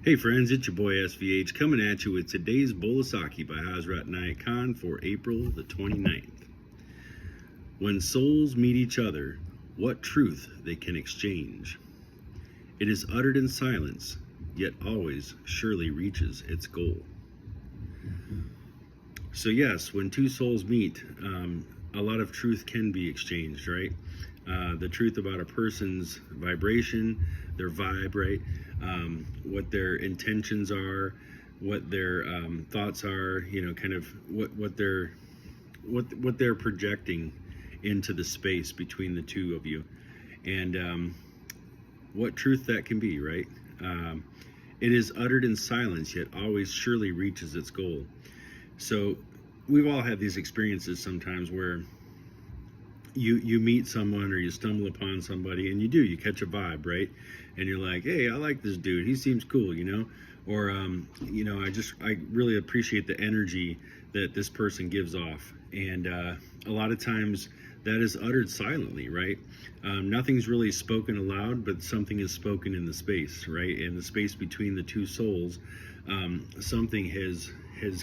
Hey friends, it's your boy SVH coming at you with today's bowl of Saki by Hazrat Nayat Khan for April the 29th. When souls meet each other, what truth they can exchange. It is uttered in silence, yet always surely reaches its goal. So yes, when two souls meet, a lot of truth can be exchanged, right? The truth about a person's vibration, their vibe, right? What their intentions are, what their thoughts are, kind of what they're projecting into the space between the two of you, and what truth that can be, right? It is uttered in silence, yet always surely reaches its goal. So we've all had these experiences sometimes where you meet someone or you stumble upon somebody and you catch a vibe, right? And you're like, hey, I like this dude, he seems cool, or I really appreciate the energy that this person gives off. And a lot of times that is uttered silently, right? Nothing's really spoken aloud, but something is spoken in the space, right? In the space between the two souls, something has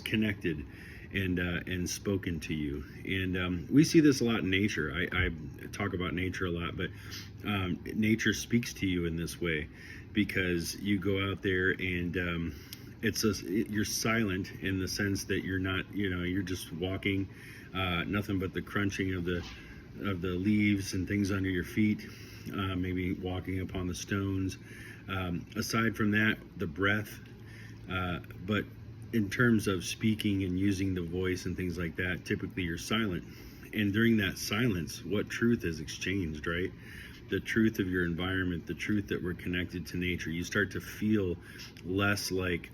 connected and spoken to you. And we see this a lot in nature. I talk about nature a lot, but nature speaks to you in this way because you go out there and you're silent in the sense that you're not, you're just walking, nothing but the crunching of the leaves and things under your feet, maybe walking upon the stones. Aside from that, the breath, but in terms of speaking and using the voice and things like that, typically you're silent. And during that silence, what truth is exchanged, right? The truth of your environment, the truth that we're connected to nature. You start to feel less like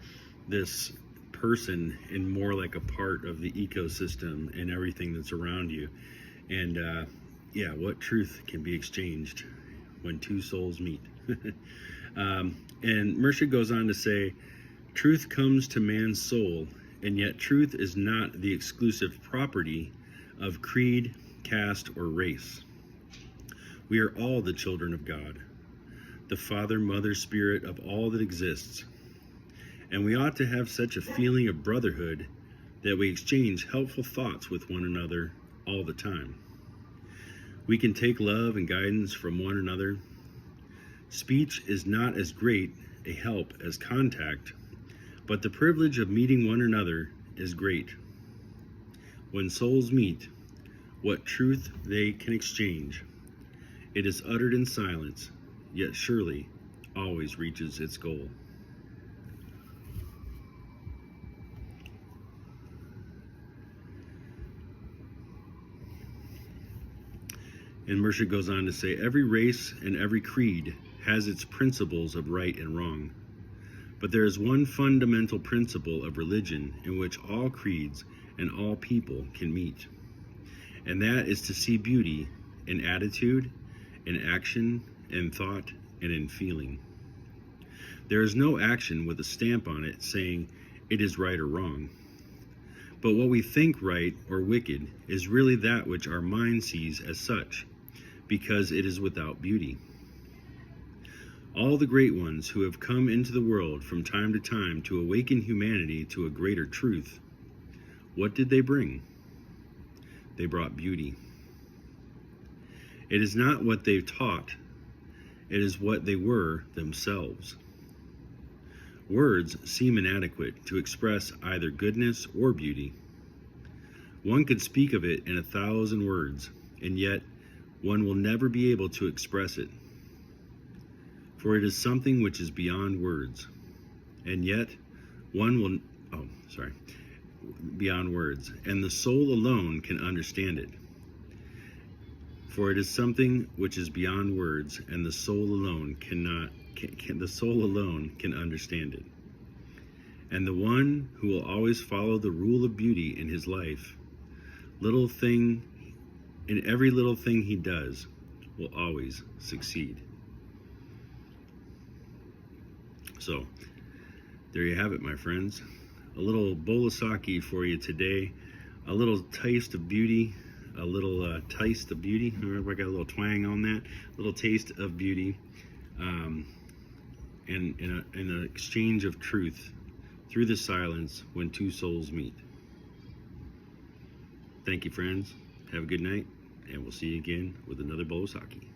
this person and more like a part of the ecosystem and everything that's around you. And what truth can be exchanged when two souls meet? And Mershid goes on to say, truth comes to man's soul, and yet truth is not the exclusive property of creed, caste, or race. We are all the children of God, the Father, Mother, Spirit of all that exists. And we ought to have such a feeling of brotherhood that we exchange helpful thoughts with one another all the time. We can take love and guidance from one another. Speech is not as great a help as contact, but the privilege of meeting one another is great. When souls meet, what truth they can exchange. It is uttered in silence, yet surely always reaches its goal. And Mershid goes on to say, every race and every creed has its principles of right and wrong. But there is one fundamental principle of religion in which all creeds and all people can meet. And that is to see beauty in attitude, in action, in thought, and in feeling. There is no action with a stamp on it saying it is right or wrong. But what we think right or wicked is really that which our mind sees as such, because it is without beauty. All the great ones who have come into the world from time to time to awaken humanity to a greater truth, what did they bring? They brought beauty. It is not what they taught, it is what they were themselves. Words seem inadequate to express either goodness or beauty. One could speak of it in 1,000 words, and yet one will never be able to express it. For it is something which is beyond words, and yet beyond words, and the soul alone can understand it. For it is something which is beyond words, and the soul alone can understand it. And the one who will always follow the rule of beauty in his life, in every little thing he does, will always succeed. So, there you have it, my friends. A little bowl of sake for you today. A little taste of beauty. I got a little twang on that. A little taste of beauty. and in an exchange of truth through the silence when two souls meet. Thank you, friends. Have a good night, and we'll see you again with another bowl of sake.